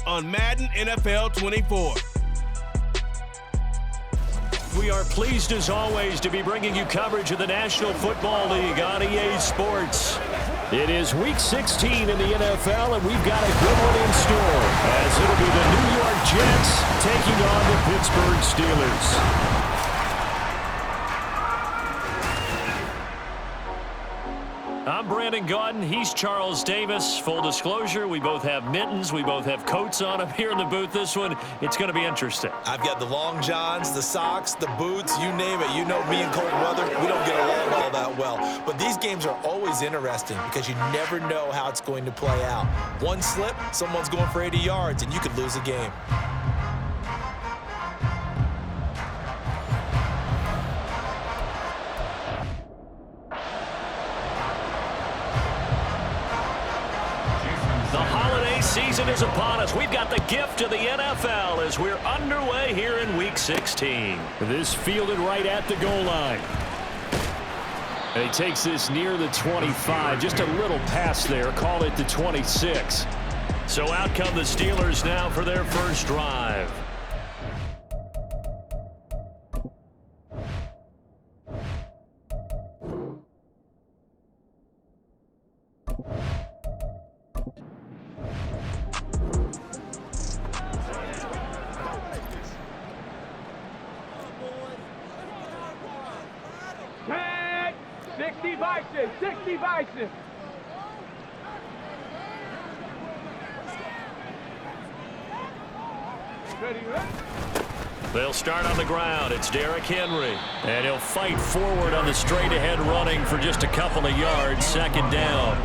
on Madden NFL 24. We are pleased, as always, to be bringing you coverage of the National Football League on EA Sports. It is Week 16 in the NFL, and we've got a good one in store, as it'll be the New York Jets taking on the Pittsburgh Steelers. I'm Brandon Gaudin. He's Charles Davis. Full disclosure, we both have mittens. We both have coats on up here in the booth. This one, it's going to be interesting. I've got the long johns, the socks, the boots, you name it. You know me in cold weather, we don't get along all that well. But these games are always interesting because you never know how it's going to play out. One slip, someone's going for 80 yards, and you could lose a game. Season is upon us. We've got the gift of the NFL as we're underway here in Week 16. This fielded right at the goal line. And he takes this near the 25. Just a little pass there. Call it the 26. So out come the Steelers now for their first drive. They'll start on the ground. It's Derrick Henry. And he'll fight forward on the straight-ahead running for just a couple of yards. Second down.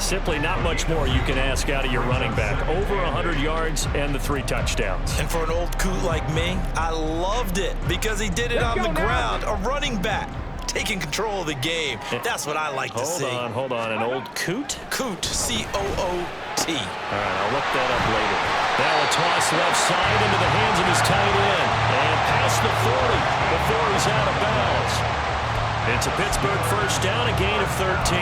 Simply not much more you can ask out of your running back. Over 100 yards and the 3 touchdowns. And for an old coot like me, I loved it because he did it on the ground. A running back taking control of the game. That's what I like to see. Hold on. An old coot? Coot, C-O-O-T. All right, I'll look that up later. Now a toss left side into the hands of his tight end. And past the 40 before he's out of bounds. It's a Pittsburgh first down, a gain of 13.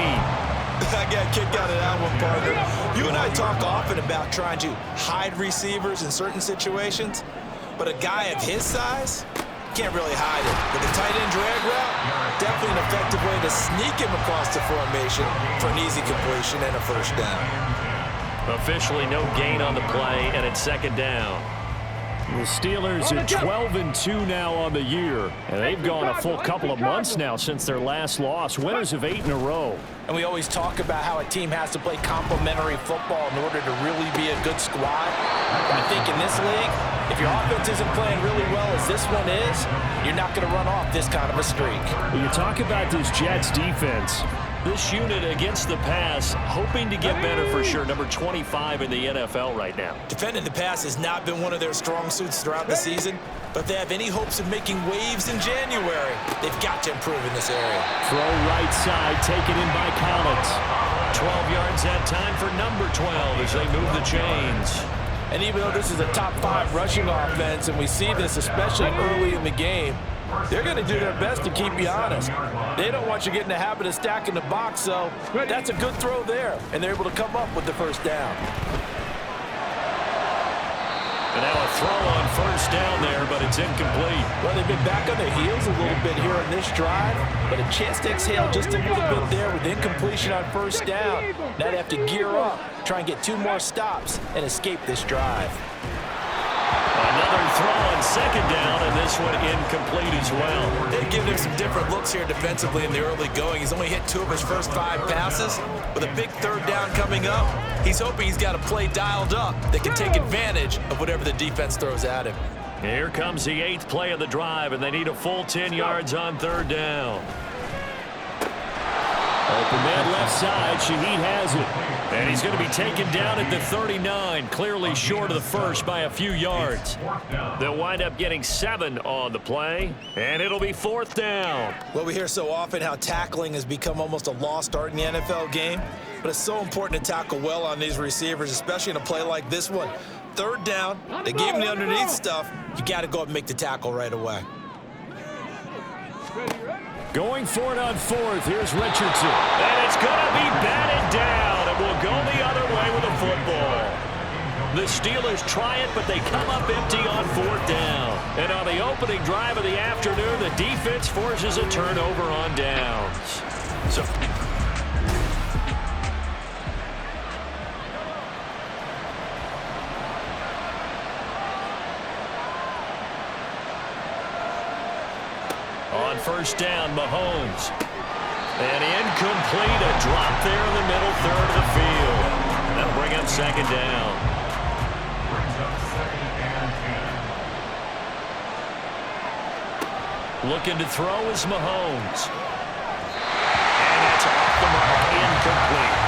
I got kicked out of that one, partner. You and I talk often about trying to hide receivers in certain situations, but a guy of his size can't really hide it. But the tight end drag route, definitely an effective way to sneak him across the formation for an easy completion and a first down. Officially no gain on the play, and it's second down. The Steelers are 12-2 now on the year, and they've gone a full couple of months now since their last loss. Winners of 8 in a row. And we always talk about how a team has to play complementary football in order to really be a good squad. I think in this league, if your offense isn't playing really well as this one is, you're not going to run off this kind of a streak. You talk about this Jets defense. This unit against the pass, hoping to get better for sure. Number 25 in the NFL right now. Defending the pass has not been one of their strong suits throughout the season, but if they have any hopes of making waves in January, they've got to improve in this area. Throw right side, taken in by Collins. 12 yards that time for number 12 as they move the chains. And even though this is a top 5 rushing offense, and we see this especially early in the game, they're going to do their best to keep you honest. They don't want you getting the habit of stacking the box, so that's a good throw there, and they're able to come up with the first down. And now a throw on first down there, but it's incomplete. Well, they've been back on their heels a little bit here on this drive, but a chance to exhale just a little bit there with incompletion on first down. Now they have to gear up, try and get 2 more stops, and escape this drive. Another throw on second down, and this one incomplete as well. They've given him some different looks here defensively in the early going. He's only hit 2 of his first 5 passes. With a big third down coming up, he's hoping he's got a play dialed up that can take advantage of whatever the defense throws at him. Here comes the 8th play of the drive, and they need a full 10 yards on third down. Open man left side. Shaheed has it. And he's going to be taken down at the 39, clearly short of the first by a few yards. They'll wind up getting 7 on the play, and it'll be 4th down. Well, we hear so often how tackling has become almost a lost art in the NFL game, but it's so important to tackle well on these receivers, especially in a play like this one. Third down, they gave him the underneath stuff. You got to go up and make the tackle right away. Going for it on 4th. Here's Richardson. And it's going to be batted down, and we'll go the other way with the football. The Steelers try it, but they come up empty on 4th down. And on the opening drive of the afternoon, the defense forces a turnover on downs. So on 1st down, Mahomes. And incomplete, a drop there in the middle third of the field. That'll bring up 2nd down. Looking to throw is Mahomes. And it's off the mark, incomplete.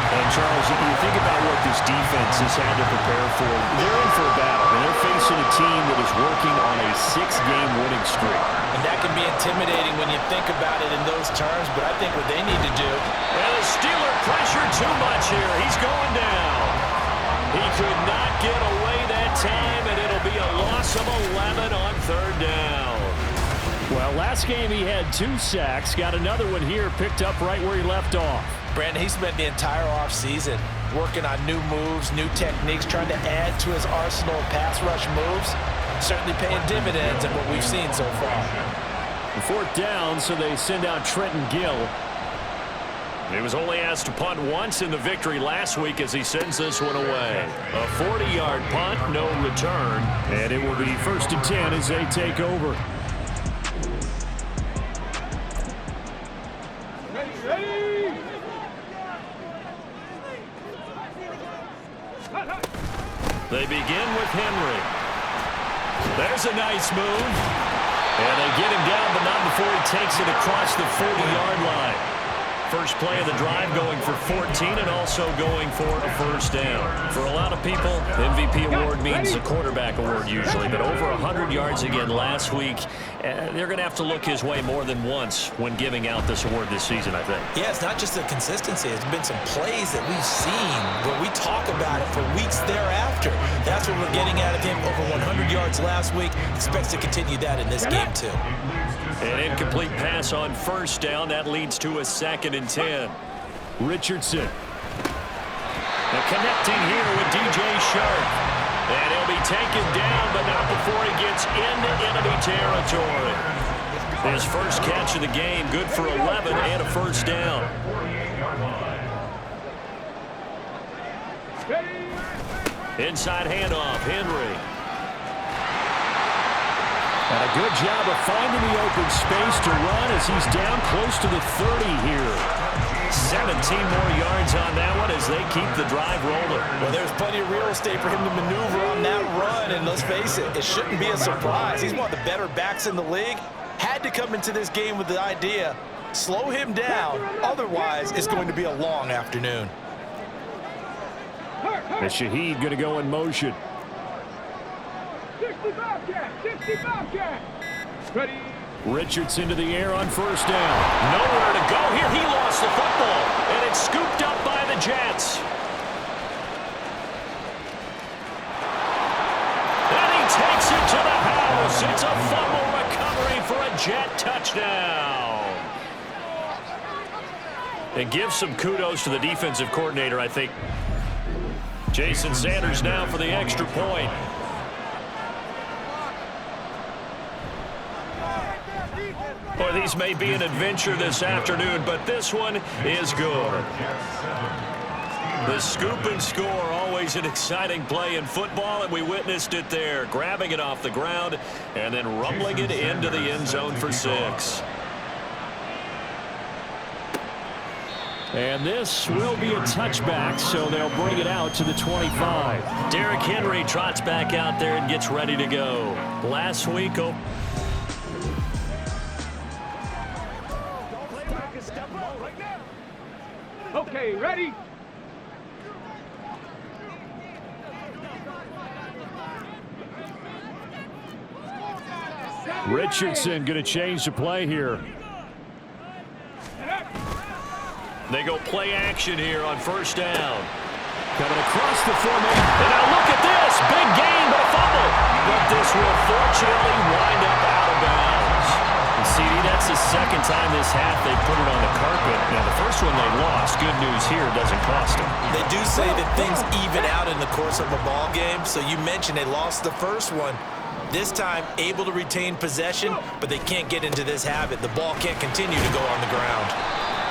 And Charles, you think about what this defense has had to prepare for. They're in for a battle, and they're facing a team that is working on a 6-game winning streak. And that can be intimidating when you think about it in those terms, but I think what they need to do. And the Steeler pressure too much here. He's going down. He could not get away that time, and it'll be a loss of 11 on 3rd down. Well, last game he had 2 sacks. Got another one here, picked up right where he left off. Brandon, he spent the entire offseason working on new moves, new techniques, trying to add to his arsenal of pass rush moves. Certainly paying dividends in what we've seen so far. 4th down, so they send out Trenton Gill. He was only asked to punt once in the victory last week as he sends this one away. A 40-yard punt, no return. And it will be 1st and 10 as they take over. They begin with Henry. There's a nice move. And they get him down, but not before he takes it across the 40-yard line. First play of the drive going for 14 and also going for a 1st down. For a lot of people, the MVP award means the quarterback award usually, but over 100 yards again last week. They're going to have to look his way more than once when giving out this award this season, I think. Yeah, it's not just the consistency. It's been some plays that we've seen where we talk about it for weeks thereafter. That's what we're getting out of him. Over 100 yards last week. Expects to continue that in this game, too. An incomplete pass on 1st down. That leads to a 2nd and 10. Richardson. And connecting here with DJ Sharp. And he'll be taken down, but not before he gets into enemy territory. His first catch of the game, good for 11 and a 1st down. Inside handoff, Henry. And a good job of finding the open space to run as he's down close to the 30 here. 17 more yards on that one as they keep the drive rolling. Well, there's plenty of real estate for him to maneuver on that run, and let's face it, it shouldn't be a surprise. He's one of the better backs in the league. Had to come into this game with the idea, slow him down, otherwise it's going to be a long afternoon. And Shaheed going to go in motion. 65 cat. Ready. Richardson to the air on 1st down. Nowhere to go here. He lost the football, and it's scooped up by the Jets. And he takes it to the house. It's a fumble recovery for a Jet touchdown. And give some kudos to the defensive coordinator, I think. Jason Sanders now for the extra point. Boy, these may be an adventure this afternoon, but this one is good. The scoop and score, always an exciting play in football, and we witnessed it there, grabbing it off the ground and then rumbling it into the end zone for 6. And this will be a touchback, so they'll bring it out to the 25. Derrick Henry trots back out there and gets ready to go. Last week, Okay, ready? Richardson going to change the play here. they go play action here on 1st down. Coming across the formation. And now look at this. Big gain, but a fumble. But this will fortunately wind up out of bounds. And CD that's the second time this half they put it on the carpet. Now, the first one they lost. Good news here, it doesn't cost them. They do say that things even out in the course of a ball game. So you mentioned they lost the first one. This time, able to retain possession, but they can't get into this habit. The ball can't continue to go on the ground.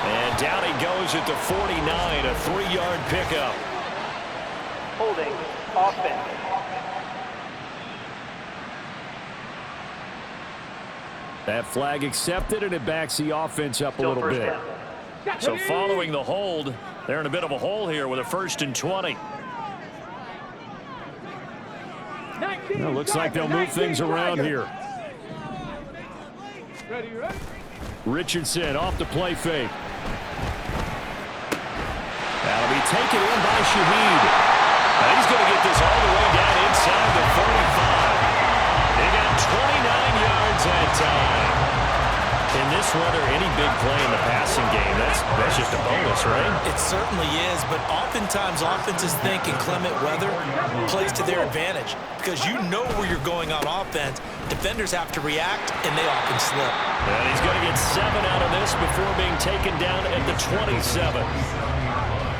And down he goes at the 49, a 3-yard pickup. Holding, offense. That flag accepted, and it backs the offense up a little bit. So following the hold, they're in a bit of a hole here with a 1st and 20. Well, looks like they'll move things around here. Ready, ready. Richardson off the play fake. That'll be taken in by Shaheed. Now he's going to get this all the way down inside the 45. They got 29 yards that time. In this weather, any big play in the passing game, that's just a bonus, right? It certainly is, but oftentimes offenses think inclement weather plays to their advantage because you know where you're going on offense. Defenders have to react, and they often slip. And he's going to get 7 out of this before being taken down at the 27.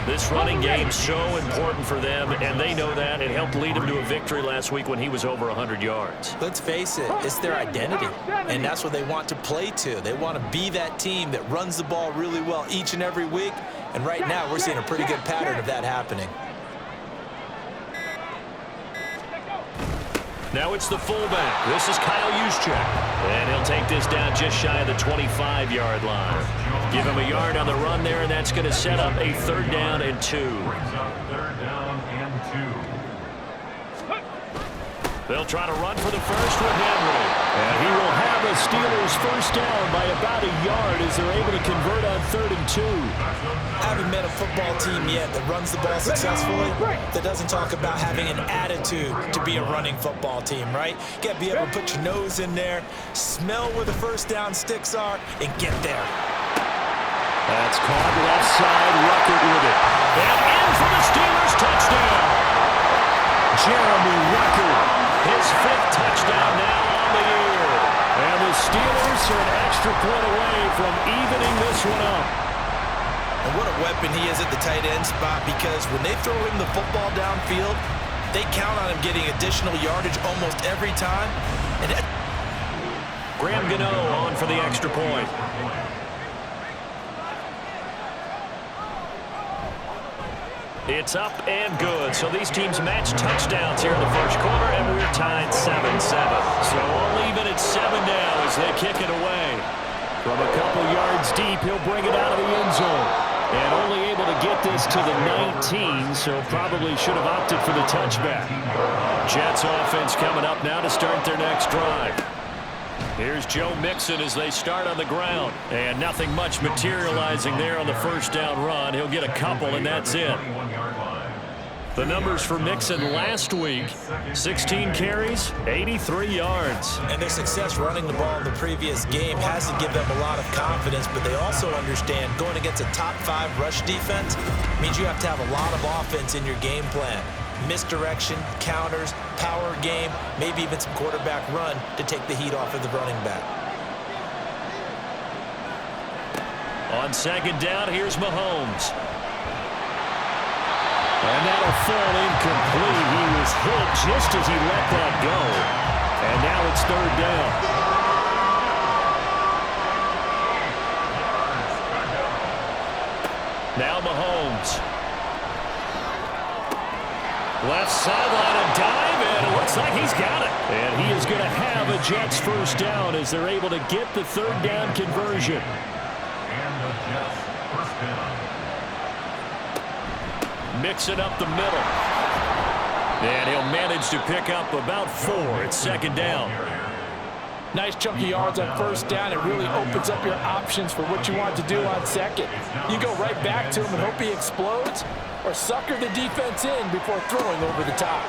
This running game so important for them, and they know that. It helped lead them to a victory last week when he was over 100 yards. Let's face it, it's their identity, and that's what they want to play to. They want to be that team that runs the ball really well each and every week, and right now we're seeing a pretty good pattern of that happening. Now it's the fullback. This is Kyle Juszczyk. And he'll take this down just shy of the 25-yard line. Give him a yard on the run there, and that's going to set up a 3rd down and 2. They'll try to run for the first with Henry. And he will have the Steelers first down by about a yard as they're able to convert on 3rd and 2. Haven't met a football team yet that runs the ball successfully that doesn't talk about having an attitude to be a running football team, right? You got to be able to put your nose in there, smell where the first down sticks are, and get there. That's caught left side, Ruckert with it. And in for the Steelers touchdown. Jeremy Ruckert, his 5th touchdown now on the year. And the Steelers are an extra point away from evening this one up. And what a weapon he is at the tight end spot, because when they throw him the football downfield, they count on him getting additional yardage almost every time. And Graham Gano on for the extra point. It's up and good. So these teams match touchdowns here in the first quarter, and we're tied 7-7. So all even at 7 now as they kick it away. From a couple yards deep, he'll bring it out of the end zone. And only able to get this to the 19, so probably should have opted for the touchback. Jets offense coming up now to start their next drive. Here's Joe Mixon as they start on the ground. And nothing much materializing there on the first down run. He'll get a couple, and that's it. The numbers for Mixon last week, 16 carries, 83 yards. And their success running the ball in the previous game has to give them a lot of confidence, but they also understand going against a top 5 rush defense means you have to have a lot of offense in your game plan. Misdirection, counters, power game, maybe even some quarterback run to take the heat off of the running back. On 2nd down, here's Mahomes. And that'll fall incomplete. He was hit just as he let that go. And now it's 3rd down. Now Mahomes. Left sideline, a dive, and it looks like he's got it. And he is going to have a Jets first down as they're able to get the 3rd down conversion. And the Jets first down. Mixing up the middle. And he'll manage to pick up about 4. It's 2nd down. Nice chunky yards on first down. It really opens up your options for what you want to do on 2nd. You go right back to him and hope he explodes, or sucker the defense in before throwing over the top.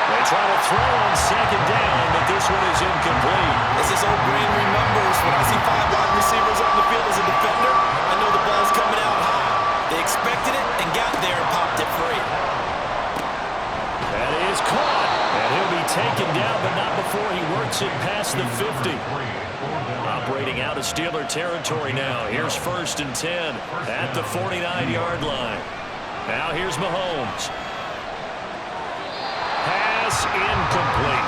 They try to throw on 2nd down, but this one is incomplete. As this old brain remembers, when I see 5 wide receivers on the field as a defender, I know the ball's coming out high. They expected it and got there and popped it free. That is caught. And he'll be taken down, but not before he works it past the 50. Operating out of Steeler territory now. Here's 1st and 10 at the 49-yard line. Now here's Mahomes. Pass incomplete.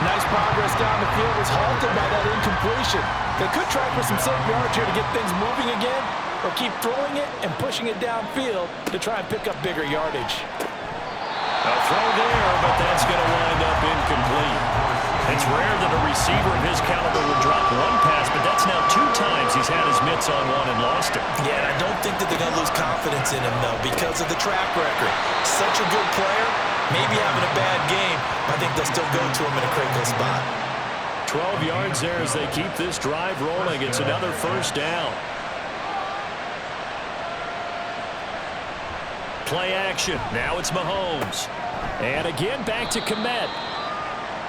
Nice progress down the field, was halted by that incompletion. They could try for some safe yards here to get things moving again, or keep throwing it and pushing it downfield to try and pick up bigger yardage. A throw there, but that's going to wind up incomplete. It's rare that a receiver of his caliber would drop one pass, but that's now 2 times he's had his mitts on one and lost it. Yeah, and I don't think that they're going to lose confidence in him, though, because of the track record. Such a good player, maybe having a bad game, but I think they'll still go to him in a critical spot. 12 yards there as they keep this drive rolling. It's another 1st down. Play action. Now it's Mahomes. And again back to Komet.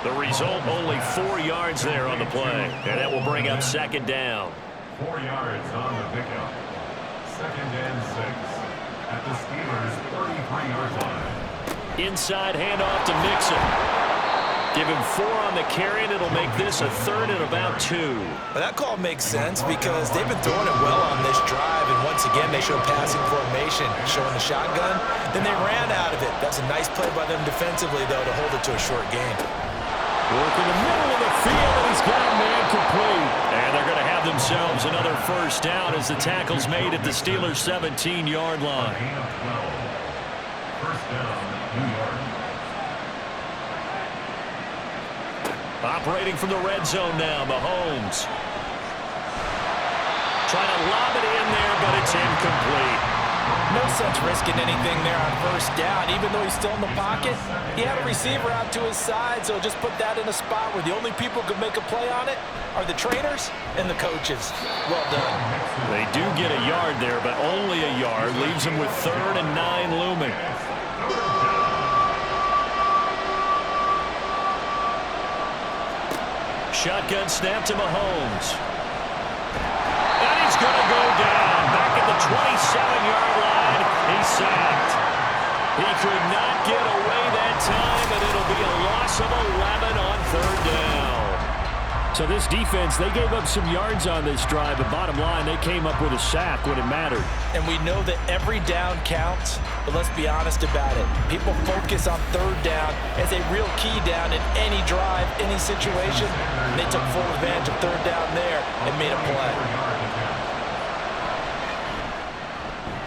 The result, only 4 yards there on the play. And that will bring up 2nd down. 4 yards on the pickup. 2nd and 6 at the Steelers' 33-yard line. Inside handoff to Mixon. Give him 4 on the carry, and it'll make this a 3rd and about 2. Well, that call makes sense because they've been throwing it well on this drive, and once again they showed passing formation, showing the shotgun. Then they ran out of it. That's a nice play by them defensively, though, to hold it to a short game. Work in the middle of the field, and he's got a man complete. And they're going to have themselves another 1st down as the tackle's made at the Steelers' 17-yard line. 1st down, New York. Operating from the red zone now, Mahomes. Trying to lob it in there, but it's incomplete. No sense risking anything there on 1st down, even though he's still in the pocket. He had a receiver out to his side, so just put that in a spot where the only people who could make a play on it are the trainers and the coaches. Well done. They do get a yard there, but only a yard. Leaves them with 3rd and 9 looming. Shotgun snap to Mahomes. And he's going to go down. Back at the 27-yard line. He's sacked. He could not get away that time, and it'll be a loss of 11 on 3rd down. So this defense, they gave up some yards on this drive, but bottom line, they came up with a sack when it mattered. And we know that every down counts, but let's be honest about it. People focus on 3rd down as a real key down in any drive, any situation. And they took full advantage of 3rd down there and made a play.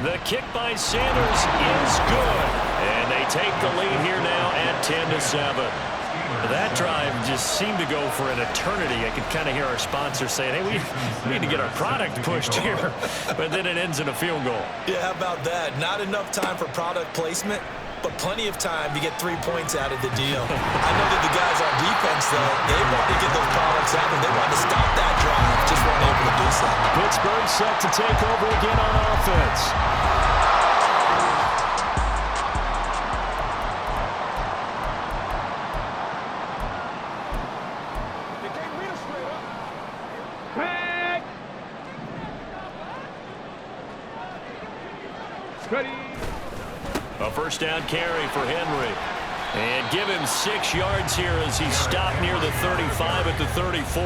The kick by Sanders is good. And they take the lead here now at 10-7. That drive just seemed to go for an eternity. I could kind of hear our sponsor saying, hey, we need to get our product pushed here. But then it ends in a field goal. Yeah, how about that? Not enough time for product placement, but plenty of time to get 3 points out of the deal. I know that the guys on defense, though, they wanted to get those products out, and they wanted to stop that drive. Just weren't able to do so. Pittsburgh set to take over again on offense. Ready. A 1st down carry for Henry. And give him 6 yards here as he stopped near the 35 at the 34.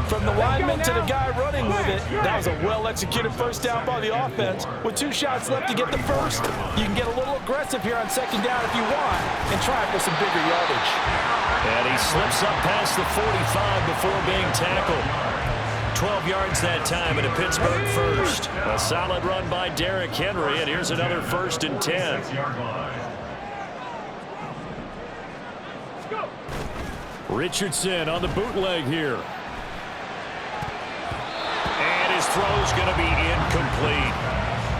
From the lineman to the guy running with it, that was a well-executed 1st down by the offense. With 2 shots left to get the 1st, you can get a little aggressive here on 2nd down if you want and try for some bigger yardage. And he slips up past the 45 before being tackled. 12 yards that time and a Pittsburgh 1st. A solid run by Derrick Henry, and here's another 1st and 10. Richardson on the bootleg here. And his throw's going to be incomplete.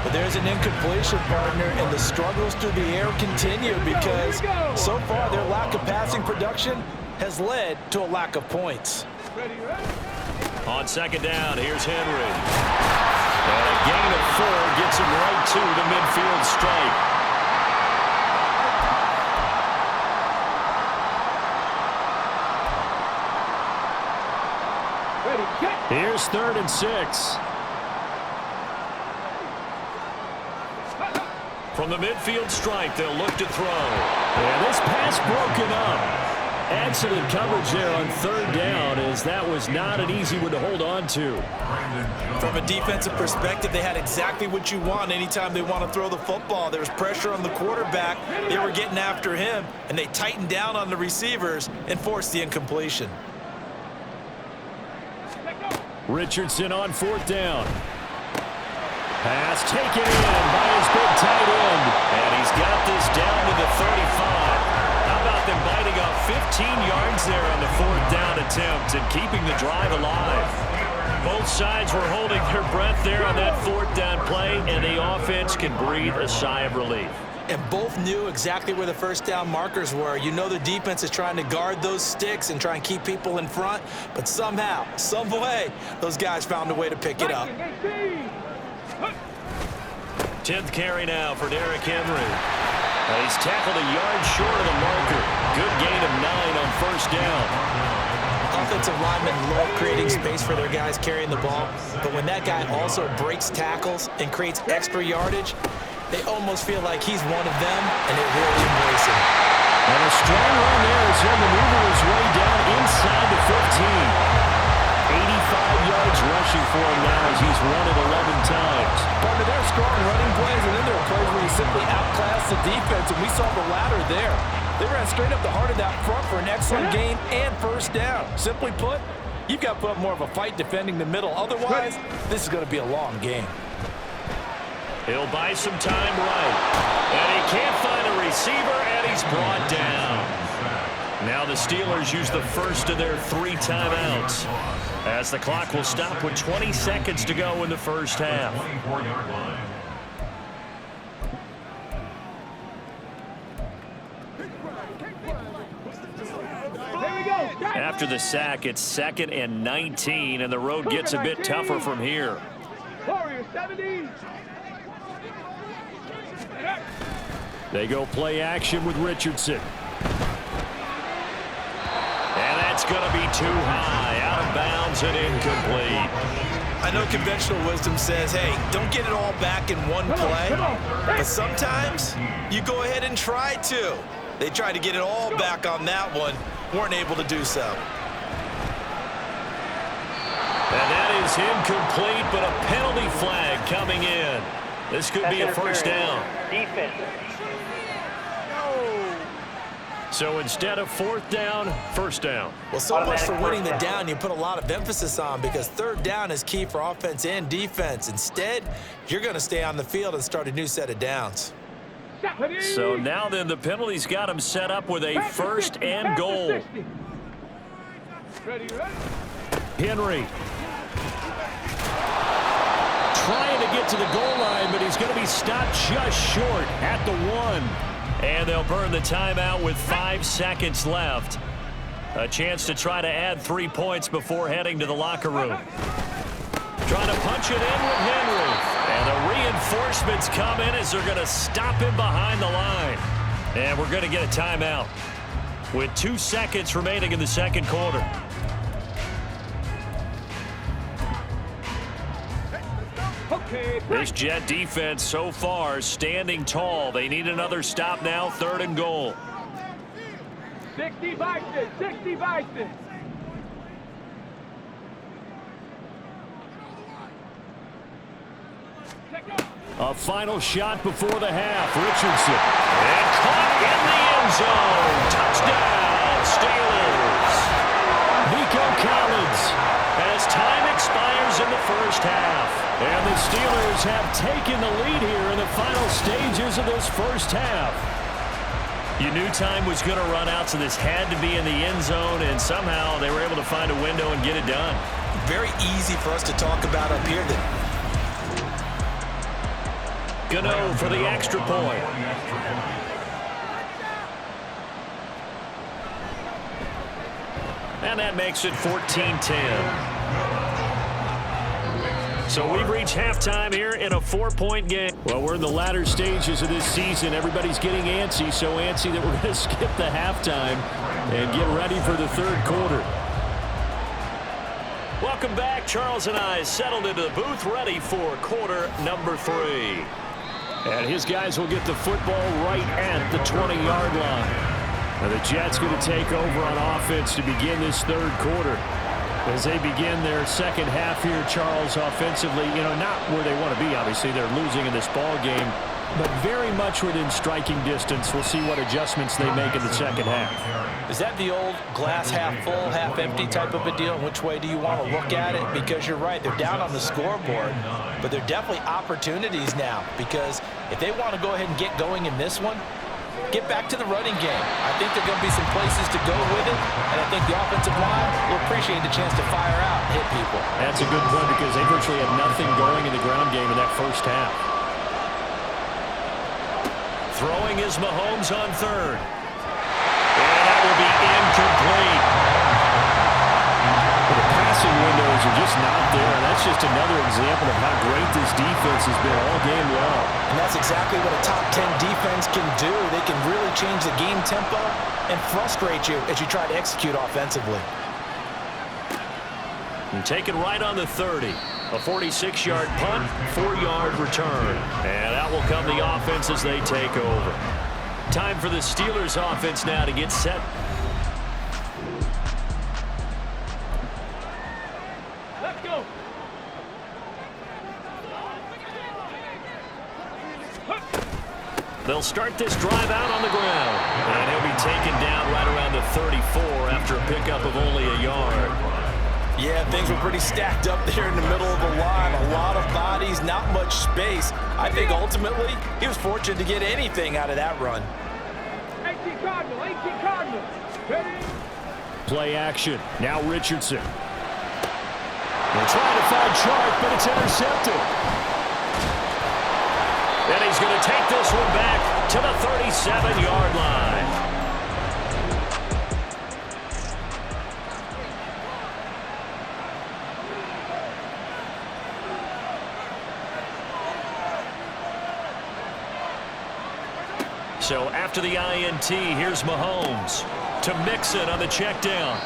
But there's an incompletion, partner, and the struggles through the air continue because so far their lack of passing production has led to a lack of points. On 2nd down, here's Henry. And a gain of 4 gets him right to the midfield stripe. Here's 3rd and 6. From the midfield stripe, they'll look to throw. And this pass broken up. Excellent coverage there on third down, as that was not an easy one to hold on to. From a defensive perspective, they had exactly what you want anytime they want to throw the football. There was pressure on the quarterback. They were getting after him, and they tightened down on the receivers and forced the incompletion. Richardson on fourth down. Pass taken in by his big tight end. And he's got this down to the 35. How about them biting off 15 yards there on the fourth down attempt and keeping the drive alive? Both sides were holding their breath there on that fourth down play, and the offense can breathe a sigh of relief. And both knew exactly where the first down markers were. You know the defense is trying to guard those sticks and try and keep people in front, but somehow, some way, those guys found a way to pick it up. 10th carry now for Derrick Henry. He's tackled a yard short of the marker. Good gain of 9 on first down. Offensive linemen love creating space for their guys carrying the ball, but when that guy also breaks tackles and creates extra yardage, they almost feel like he's one of them, and they really embrace him. And a strong run there as he'll maneuver his way down inside the 15. 85 yards rushing for him now as he's run it 11 times. Partner, there are strong running plays, and then there are plays where you simply outclass the defense, and we saw the latter there. They ran straight up the heart of that front for an excellent gain and first down. Simply put, you've got to put up more of a fight defending the middle. Otherwise, this is going to be a long game. He'll buy some time right. And he can't find a receiver, and he's brought down. Now the Steelers use the first of their 3 timeouts, as the clock will stop with 20 seconds to go in the first half. After the sack, it's 2nd and 19, and the road gets a bit tougher from here. Warriors 70. They go play action with Richardson. And that's going to be too high, out of bounds and incomplete. I know conventional wisdom says, hey, don't get it all back in one play, but sometimes you go ahead and try to. They tried to get it all back on that one, weren't able to do so. And that is incomplete, but a penalty flag coming in. This could be a first down. Defense. So instead of fourth down, first down. Well, so much for winning the down you put a lot of emphasis on, because third down is key for offense and defense. Instead, you're going to stay on the field and start a new set of downs. So now then, the penalty's got him set up with a first and goal. Henry trying to get to the goal line, but he's going to be stopped just short at the 1. And they'll burn the timeout with 5 seconds left. A chance to try to add 3 points before heading to the locker room. Trying to punch it in with Henry. And the reinforcements come in as they're going to stop him behind the line. And we're going to get a timeout with 2 seconds remaining in the second quarter. This Jet defense so far standing tall. They need another stop now, 3rd and goal. 60 Bison, 60 Bison. A final shot before the half. Richardson. And caught in the end zone. Touchdown, Steelers. Nico Collins, as time expires in the first half. And the Steelers have taken the lead here in the final stages of this first half. You knew time was going to run out, so this had to be in the end zone, and somehow they were able to find a window and get it done. Very easy for us to talk about up here. Gano for the extra point. And that makes it 14-10. So we've reached halftime here in a 4-point game. Well, we're in the latter stages of this season. Everybody's getting antsy, so antsy that we're going to skip the halftime and get ready for the third quarter. Welcome back. Charles and I settled into the booth, ready for quarter number 3. And his guys will get the football right at the 20-yard line. Now the Jets going to take over on offense to begin this third quarter. As they begin their second half here, Charles, offensively, not where they want to be. Obviously, they're losing in this ball game, but very much within striking distance. We'll see what adjustments they make in the second half. Is that the old glass half full, half empty type of a deal? Which way do you want to look at it? Because you're right, they're down on the scoreboard, but they're definitely opportunities now, because if they want to go ahead and get going in this one, get back to the running game. I think there are going to be some places to go with it, and I think the offensive line will appreciate the chance to fire out and hit people. That's a good point, because they virtually had nothing going in the ground game in that first half. Throwing is Mahomes on third. And that will be incomplete. The passing windows are just not there, and that's just another example of how great this defense has been all game long. And that's exactly what a top 10 defense can do. They can really change the game tempo and frustrate you as you try to execute offensively. And take it right on the 30. A 46-yard punt, 4-yard return. And out will come the offense as they take over. Time for the Steelers offense now to get set. Let's go. They'll start this drive out on the ground. And he'll be taken down right around the 34 after a pickup of only a yard. Yeah, things were pretty stacked up there in the middle of the line. A lot of bodies, not much space. I think ultimately he was fortunate to get anything out of that run. 18 Cardinal, 18 Cardinal. Ready? Play action. Now Richardson. They're trying to find Chark, but it's intercepted. And he's going to take this one back to the 37-yard line. So after the INT, here's Mahomes to Mixon on the check down.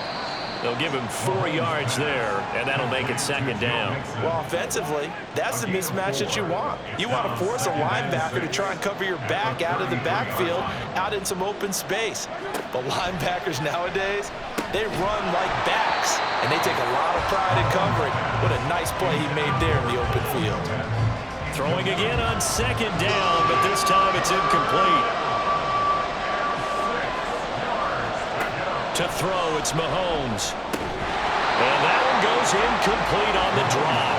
They'll give him 4 yards there, and that'll make it second down. Well, offensively, that's the mismatch that you want. You want to force a linebacker to try and cover your back out of the backfield, out in some open space. But linebackers nowadays, they run like backs, and they take a lot of pride in covering. What a nice play he made there in the open field. Throwing again on second down, but this time it's incomplete. To throw, it's Mahomes. And that one goes incomplete on the drop.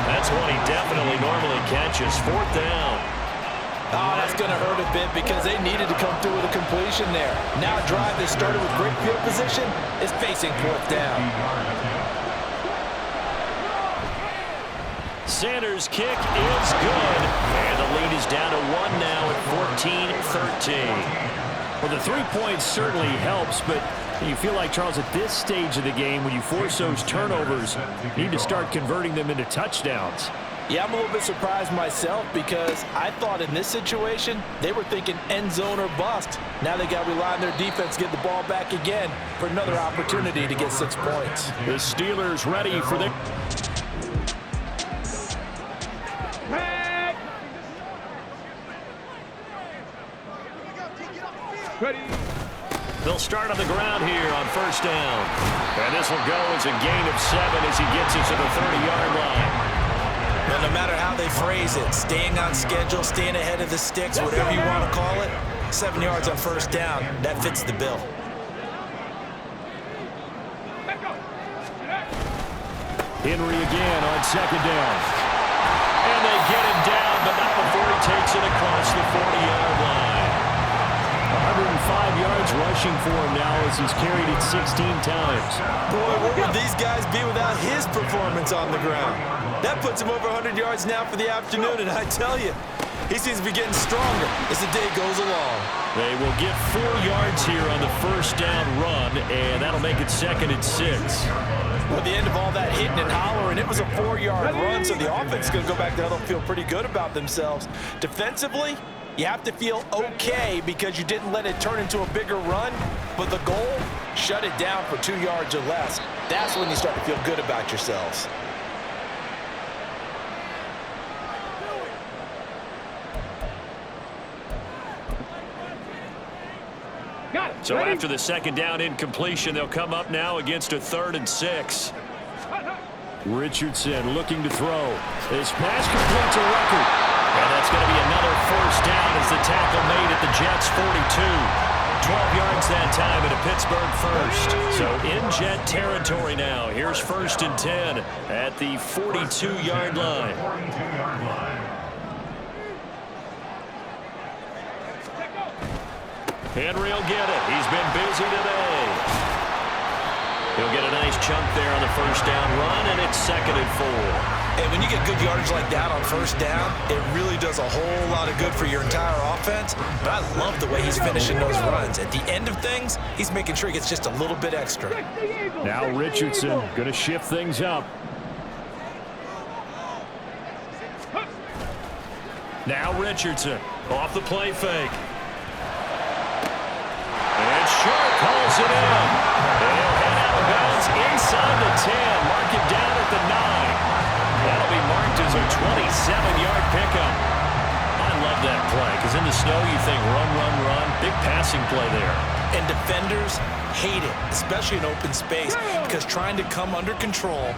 That's one he definitely normally catches. Fourth down. Oh, that's going to hurt a bit because they needed to come through with a completion there. Now a drive that started with great field position is facing fourth down. Sanders' kick is good. And the lead is down to 1 now at 14-13. Well, the 3 points certainly helps, but you feel like, Charles, at this stage of the game, when you force those turnovers, you need to start converting them into touchdowns. Yeah, I'm a little bit surprised myself because I thought in this situation, they were thinking end zone or bust. Now they got to rely on their defense to get the ball back again for another opportunity to get 6 points. The Steelers ready for their... Ready? They'll start on the ground here on first down. And this will go as a gain of 7 as he gets it to the 30-yard line. Well, no matter how they phrase it, staying on schedule, staying ahead of the sticks, whatever you want to call it, 7 yards on first down, that fits the bill. Henry again on second down. And they get him down, but not before he takes it across the 40-yard line. 105 yards rushing for him now as he's carried it 16 times. Boy, what would these guys be without his performance on the ground? That puts him over 100 yards now for the afternoon, and I tell you, he seems to be getting stronger as the day goes along. They will get 4 yards here on the first down run, and that'll make it second and 6. Well, at the end of all that hitting and hollering, it was a 4-yard run, so the offense is going to go back there and feel pretty good about themselves. Defensively, you have to feel okay because you didn't let it turn into a bigger run, but the goal, shut it down for 2 yards or less. That's when you start to feel good about yourselves. Got it. So Ready? after the second down incompletion, they'll come up now against a 3rd and 6. Richardson looking to throw. This pass completes a record. And that's going to be another 1st down as the tackle made at the Jets' 42. 12 yards that time at a Pittsburgh 1st. So in Jet territory now. Here's 1st and 10 at the 42-yard line. 42-yard line. Henry will get it. He's been busy today. He'll get a nice chunk there on the 1st down run, and it's 2nd and 4. And when you get good yardage like that on 1st down, it really does a whole lot of good for your entire offense. But I love the way he's finishing those runs. At the end of things, he's making sure he gets just a little bit extra. Now Richardson going to shift things up. Now Richardson off the play fake. And Sharp calls it in. They'll head out of bounds inside the 10. Mark it down at the 9. That'll be marked as a 27-yard pickup. I love that play because in the snow you think run, run, run. Big passing play there. And defenders hate it, especially in open space, because trying to come under control,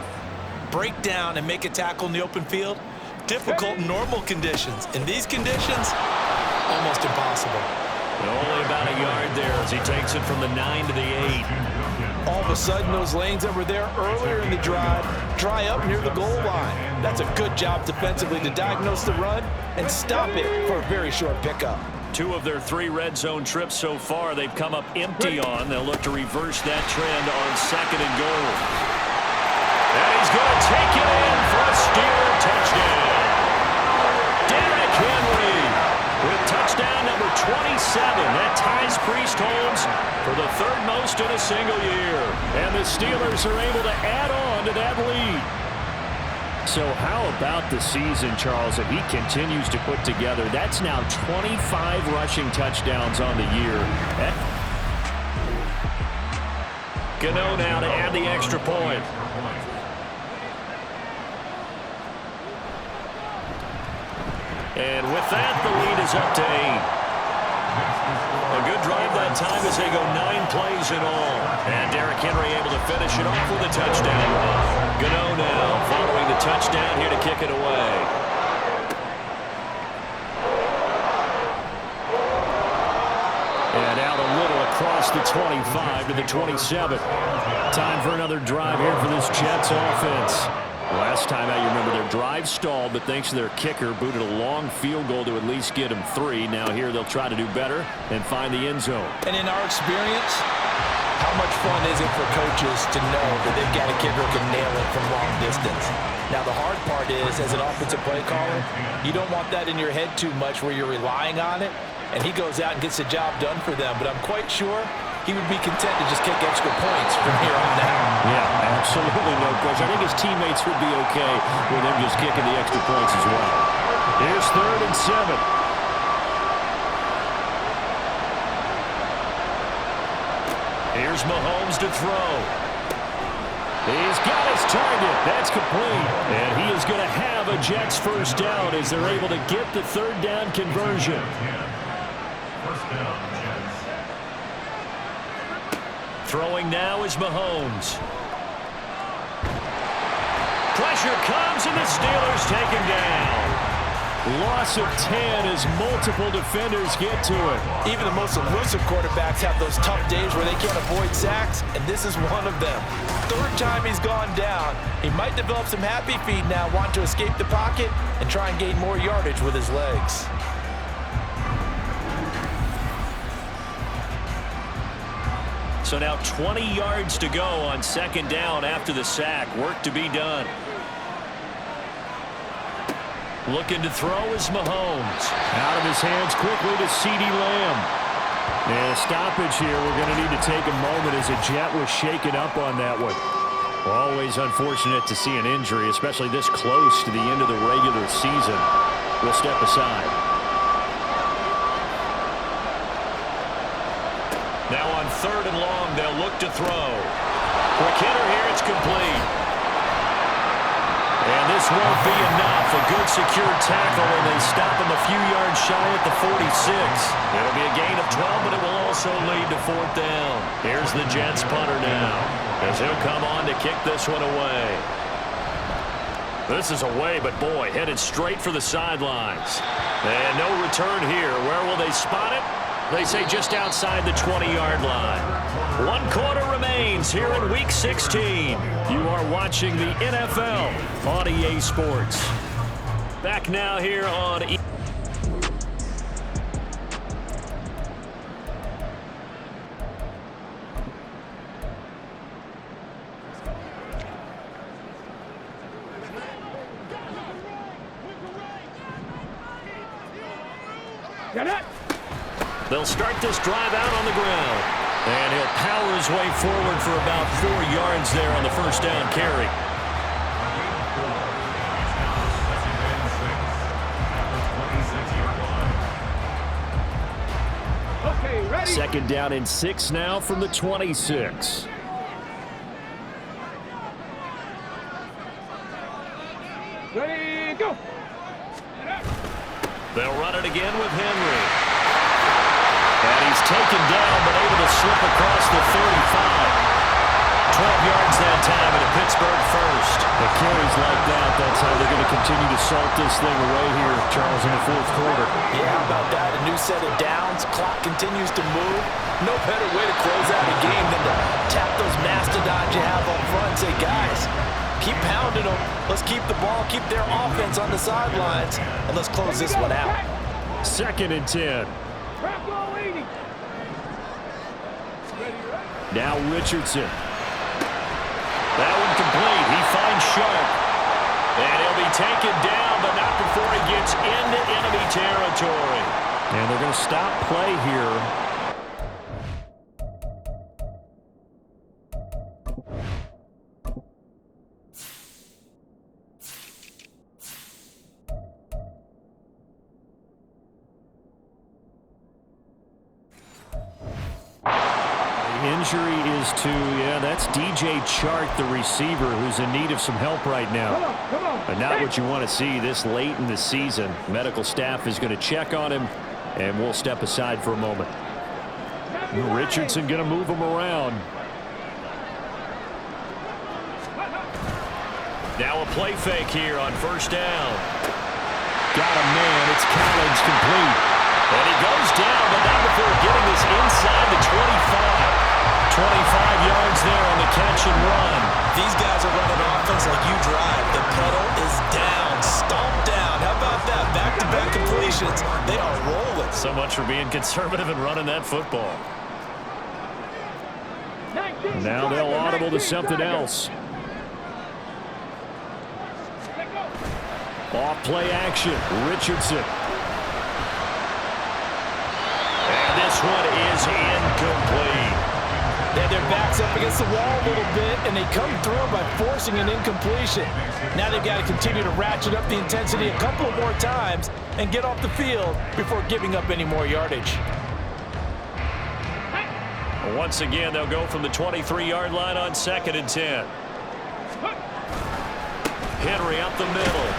break down, and make a tackle in the open field, difficult in normal conditions. In these conditions, almost impossible. Only about a yard there as he takes it from the 9 to the 8. All of a sudden, those lanes that were there earlier in the drive dry up near the goal line. That's a good job defensively to diagnose the run and stop it for a very short pickup. 2 of their 3 red zone trips so far they've come up empty on. They'll look to reverse that trend on 2nd and goal. And he's going to take it in for a Steeler touchdown. Derrick Henry with touchdown number 27. That ties Priest Holmes for the 3rd most in a single year. And the Steelers are able to add on to that lead. So how about the season, Charles, that he continues to put together? That's now 25 rushing touchdowns on the year. Gano now to add the extra point. And with that, the lead is up to 8. A good drive that time as they go 9 plays in all. And Derrick Henry able to finish it off with a touchdown. Gano now following the touchdown here to kick it away. And out a little across the 25 to the 27. Time for another drive here for this Jets offense. Last time out, you remember their drive stalled, but thanks to their kicker, booted a long field goal to at least get them 3. Now here they'll try to do better and find the end zone. And in our experience, how much fun is it for coaches to know that they've got a kicker who can nail it from long distance? Now the hard part is, as an offensive play caller, you don't want that in your head too much where you're relying on it, and he goes out and gets the job done for them. But I'm quite sure he would be content to just kick extra points from here on out. Yeah, absolutely no question. I think his teammates would be okay with him just kicking the extra points as well. Here's 3rd and 7. Here's Mahomes to throw. He's got his target. That's complete. And he is going to have a Jets 1st down as they're able to get the 3rd down conversion. 1st down, Jets. Throwing now is Mahomes. Pressure comes and the Steelers take him down. Loss of 10 as multiple defenders get to it. Even the most elusive quarterbacks have those tough days where they can't avoid sacks, and this is one of them. 3rd time he's gone down. He might develop some happy feet now, want to escape the pocket and try and gain more yardage with his legs. So now 20 yards to go on 2nd down after the sack. Work to be done. Looking to throw is Mahomes. Out of his hands quickly to CeeDee Lamb. And a stoppage here. We're going to need to take a moment as a Jet was shaken up on that one. Always unfortunate to see an injury, especially this close to the end of the regular season. We'll step aside. Now on 3rd and long, they'll look to throw. Quick hitter here, it's complete. And this won't be enough. A good secure tackle, and they stop him a few yards shy at the 46. It'll be a gain of 12, but it will also also lead to fourth down. Here's the Jets punter now, as he'll come on to kick this one away. This is away, but boy, headed straight for the sidelines. And no return here. Where will they spot it? They say just outside the 20-yard line. 1 quarter remains here in Week 16. You are watching the NFL on EA Sports. Back now here on EA. They'll start this drive out on the ground. And he'll power his way forward for about 4 yards there on the first down carry. Okay, ready. Second down and 6 now from the 26. Ready, go. They'll run it again with Henry. And he's taken down, but able to slip across the 35. 12 yards that time, and a Pittsburgh first. The carries like that, that's how they're going to continue to salt this thing away here, Charles, in the fourth quarter. Yeah, how about that? A new set of downs. Clock continues to move. No better way to close out a game than to tap those mastodons you have on front and say, guys, keep pounding them. Let's keep the ball, keep their offense on the sidelines, and let's close this one out. Second and 10. Now Richardson. That one complete. He finds Sharp. And he'll be taken down, but not before he gets into enemy territory. And they're going to stop play here. Injury is to, that's DJ Chark, the receiver, who's in need of some help right now. Come on. But not what you want to see this late in the season. Medical staff is going to check on him, and we'll step aside for a moment. Richardson going to move him around. Now a play fake here on first down. Got a man. It's Collins complete. And he goes down, but not before getting this inside the 25. 25 yards there on the catch and run. These guys are running offense like you drive. The pedal is down, stomped down. How about that? Back-to-back completions. They are rolling. So much for being conservative and running that football. Now they'll audible to something else. Off play action. Richardson. And this one is incomplete. They have their backs up against the wall a little bit, and they come through by forcing an incompletion. Now they've got to continue to ratchet up the intensity a couple of more times and get off the field before giving up any more yardage. Once again, they'll go from the 23-yard line on 2nd and 10. Henry up the middle.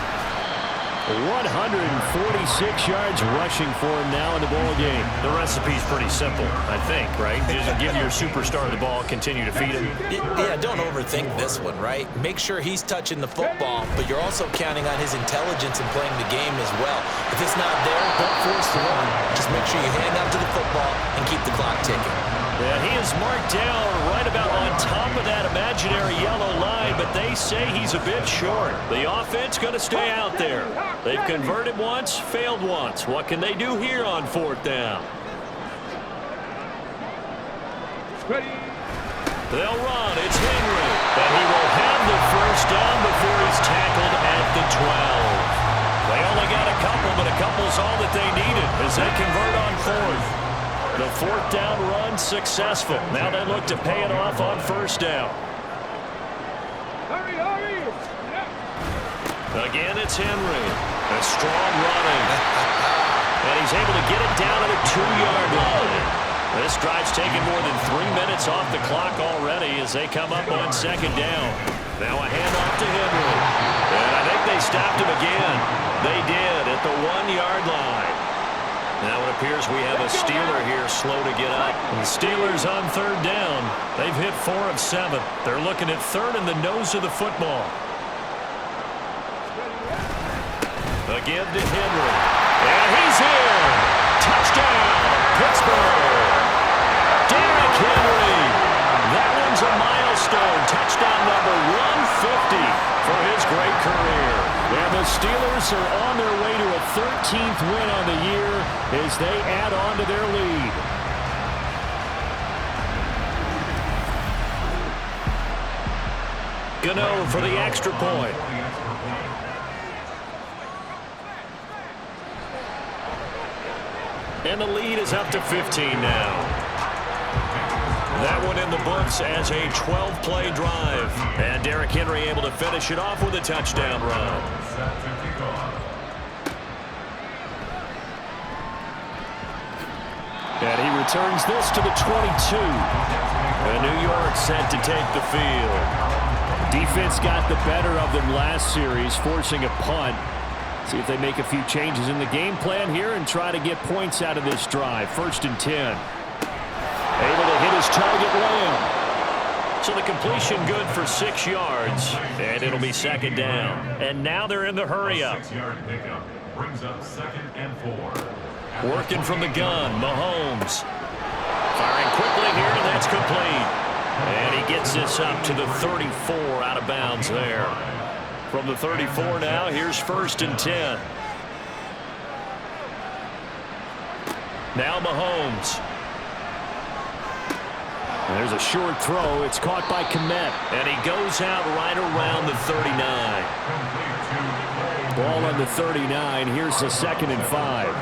146 yards rushing for him now in the ball game. The recipe's pretty simple, I think, right? Just give your superstar the ball, continue to feed him. Yeah, don't overthink this one, right? Make sure he's touching the football, but you're also counting on his intelligence in playing the game as well. If it's not there, don't force the run. Just make sure you hang on to the football and keep the clock ticking. Yeah, he is marked down right about on top of that imaginary yellow line, but they say he's a bit short. The offense going to stay out there. They've converted once, failed once. What can they do here on 4th down? Ready. They'll run. It's Henry. And he will have the first down before he's tackled at the 12. They only got a couple, but a couple's all that they needed as they convert on 4th. The 4th down run successful. Now they look to pay it off on 1st down. Hurry. Again, it's Henry. A strong running. And he's able to get it down to the 2-yard line. This drive's taken more than 3 minutes off the clock already as they come up on 2nd down. Now a handoff to Henry. And I think they stopped him again. They did at the 1-yard line. Now it appears we have a Steeler here slow to get up. And the Steelers on third down. They've hit 4 of 7. They're looking at third in the nose of the football. Again to Henry. And he's in. Touchdown, Pittsburgh. Derrick Henry. That one's a milestone. Touchdown number 150 for his great career. And the Steelers are on their way to a 13th win on the year as they add on to their lead. Gano for the extra point. And the lead is up to 15 now. That one in the books as a 12-play drive. And Derrick Henry able to finish it off with a touchdown run. And he returns this to the 22. And New York set to take the field. Defense got the better of them last series, forcing a punt. See if they make a few changes in the game plan here and try to get points out of this drive. 1st and 10. Able to hit his target, Lamb. So the completion good for 6 yards. And it'll be 2nd down. And now they're in the hurry-up. 6-yard pickup brings up 2nd and 4. Working from the gun, Mahomes. Firing quickly here, and that's complete. And he gets this up to the 34 out of bounds there. From the 34 now, here's 1st and 10. Now Mahomes. There's a short throw. It's caught by Kmet. And he goes out right around the 39. Ball on the 39. Here's the 2nd and 5. A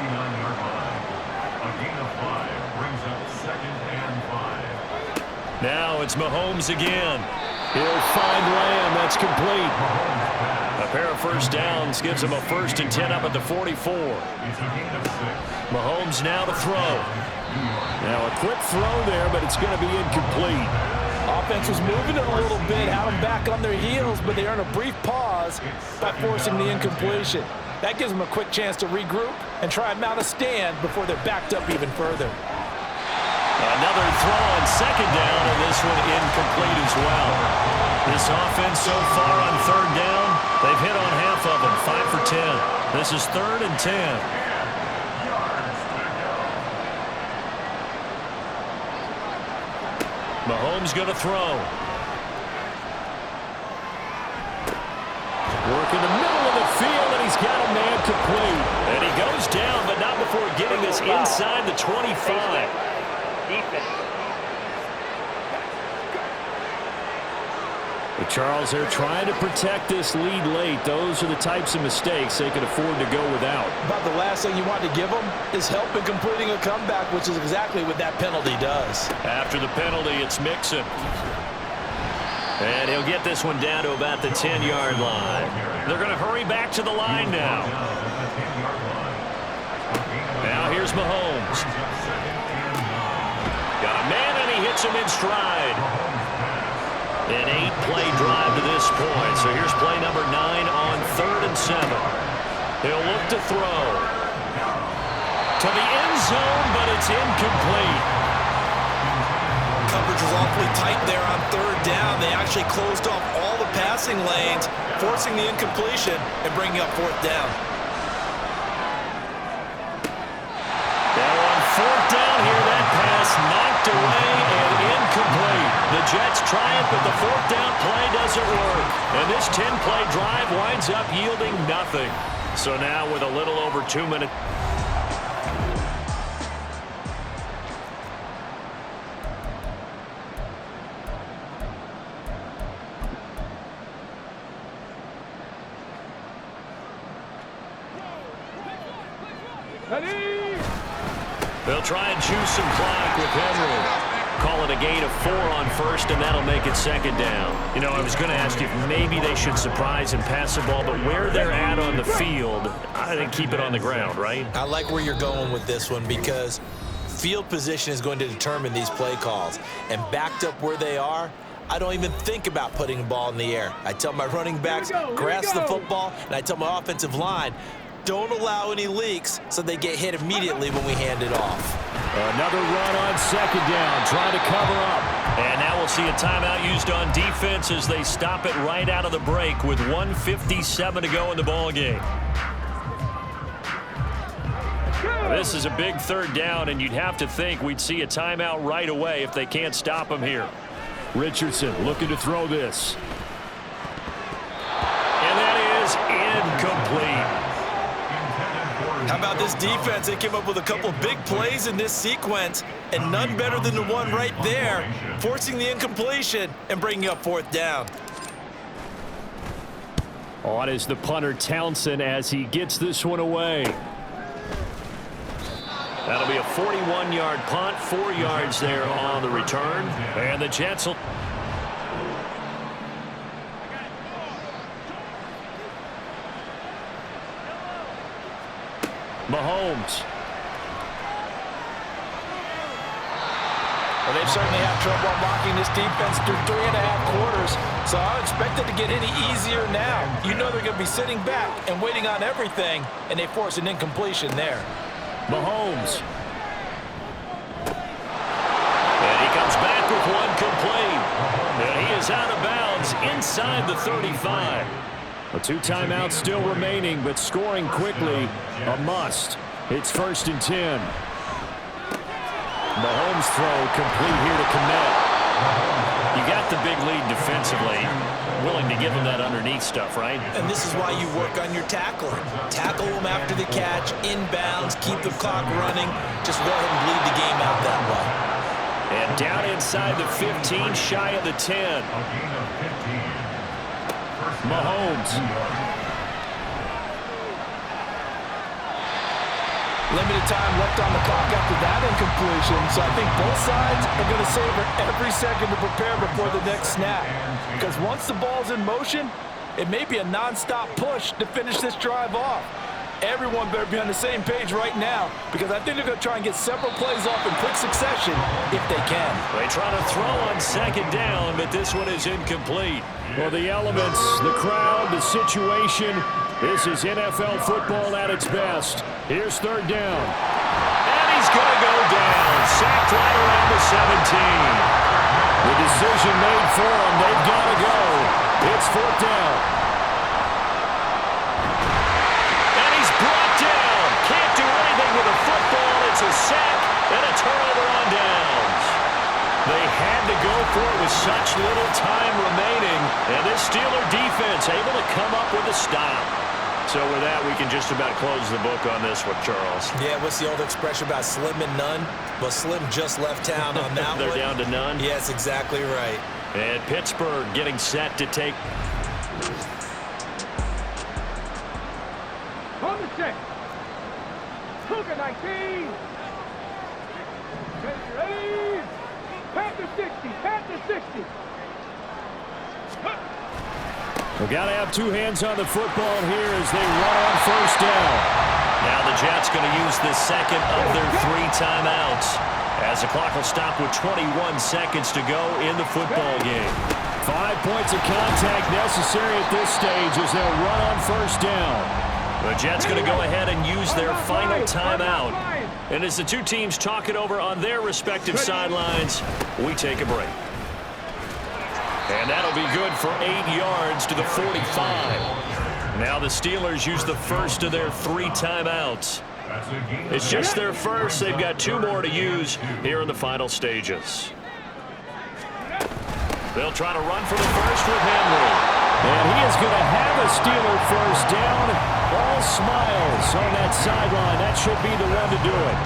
gain of 5 brings up 2nd and 5. Now it's Mahomes again. He'll find Lamb. That's complete. A pair of first downs gives him a 1st and 10 up at the 44. It's a gain of 6. Mahomes now to throw. Now a quick throw there, but it's going to be incomplete. Offense was moving it a little bit, had them back on their heels, but they earn a brief pause by forcing the incompletion. That gives them a quick chance to regroup and try and mount a stand before they're backed up even further. Another throw on 2nd down, and this one incomplete as well. This offense so far on 3rd down, they've hit on half of them, 5 for 10. This is 3rd and 10. Mahomes going to throw. Work in the middle of the field, and he's got a man complete. And he goes down, but not before getting this inside the 25. Defense. But Charles, they're trying to protect this lead late. Those are the types of mistakes they can afford to go without. About the last thing you want to give them is help in completing a comeback, which is exactly what that penalty does. After the penalty, it's Mixon. And he'll get this one down to about the 10-yard line. They're going to hurry back to the line now. Now here's Mahomes. Got a man, and he hits him in stride. An 8-play drive to this point. So here's play number 9 on 3rd and 7. He'll look to throw. To the end zone, but it's incomplete. Coverage was awfully tight there on 3rd down. They actually closed off all the passing lanes, forcing the incompletion and bringing up 4th down. Now on 4th down here, that pass knocked away and incomplete. The Jets try it, but the 4th down play doesn't work. And this 10-play drive winds up yielding nothing. So now with a little over 2 minutes. They'll try and choose some clock with Henry. Call it a gain of 4 on 1st, and that'll make it 2nd down. You know, I was going to ask you if maybe they should surprise and pass the ball, but where they're at on the field, I think keep it on the ground, right? I like where you're going with this one because field position is going to determine these play calls. And backed up where they are, I don't even think about putting the ball in the air. I tell my running backs, grasp the football, and I tell my offensive line, Don't allow any leaks so they get hit immediately when we hand it off. Another run on second down, trying to cover up. And now we'll see a timeout used on defense as they stop it right out of the break with 1:57 to go in the ball game. This is a big third down, and you'd have to think we'd see a timeout right away if they can't stop him here. Richardson looking to throw this. And that is incomplete. How about this defense? They came up with a couple big plays in this sequence, and none better than the one right there, forcing the incompletion and bringing up fourth down. On is the punter Townsend as he gets this one away. That'll be a 41-yard punt, 4 yards there on the return. And the Jets will... Mahomes. Well, they've certainly had trouble unlocking this defense through 3.5 quarters, so I don't expect it to get any easier now. You know they're going to be sitting back and waiting on everything, and they force an incompletion there. Mahomes. And he comes back with one complete. And he is out of bounds inside the 35. A 2 timeouts still remaining, but scoring quickly a must. It's 1st and 10. Mahomes throw complete here to commit. You got the big lead defensively. Willing to give him that underneath stuff, right? And this is why you work on your tackling. Tackle them after the catch, inbounds, keep the clock running. Just let him bleed the game out that way. And down inside the 15, shy of the 10. Mahomes. Limited time left on the clock after that incompletion, so I think both sides are going to savor every second to prepare before the next snap. Because once the ball's in motion, it may be a non-stop push to finish this drive off. Everyone better be on the same page right now, because I think they're going to try and get several plays off in quick succession if they can. They try to throw on second down, but this one is incomplete. Well, the elements, the crowd, the situation. This is NFL football at its best. Here's 3rd down. And he's going to go down. Sacked right around the 17. The decision made for them. They've got to go. It's 4th down. And he's brought down. Can't do anything with a football. It's a sack and a turnover on downs. They had to go for it with such little time remaining. And this Steeler defense able to come up with a stop. So with that, we can just about close the book on this one, Charles. Yeah, what's the old expression about slim and none? Well, Slim just left town on that They're one. down to none? Yes, exactly right. And Pittsburgh getting set to take... On the check. Cougar 19. Ready. Panther 60. Panther 60. We've got to have 2 hands on the football here as they run on 1st down. Now the Jets going to use the second of their 3 timeouts as the clock will stop with 21 seconds to go in the football game. 5 points of contact necessary at this stage as they'll run on 1st down. The Jets going to go ahead and use their final timeout. And as the 2 teams talk it over on their respective sidelines, we take a break. And that'll be good for 8 yards to the 45. Now the Steelers use the first of their 3 timeouts. It's just their first. They've got 2 more to use here in the final stages. They'll try to run for the first with Henry. And he is going to have a Steeler 1st down. All smiles on that sideline. That should be the one to do it.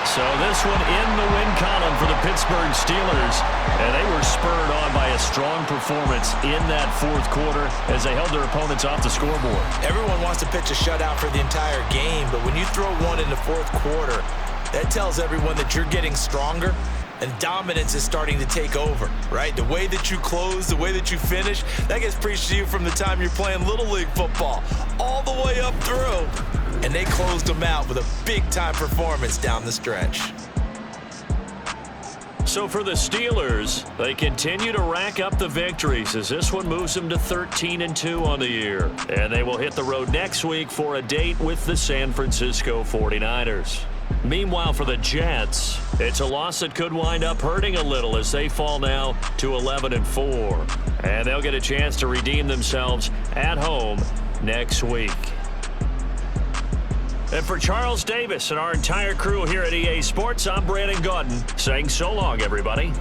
So this one in the win column for the Pittsburgh Steelers. And they were spurred on by a strong performance in that 4th quarter as they held their opponents off the scoreboard. Everyone wants to pitch a shutout for the entire game, but when you throw one in the 4th quarter, that tells everyone that you're getting stronger and dominance is starting to take over, right? The way that you close, the way that you finish, that gets preached to you from the time you're playing Little League football all the way up through. And they closed them out with a big-time performance down the stretch. So for the Steelers, they continue to rack up the victories as this one moves them to 13-2 on the year. And they will hit the road next week for a date with the San Francisco 49ers. Meanwhile, for the Jets, it's a loss that could wind up hurting a little as they fall now to 11-4. And they'll get a chance to redeem themselves at home next week. And for Charles Davis and our entire crew here at EA Sports, I'm Brandon Gaudin saying so long, everybody.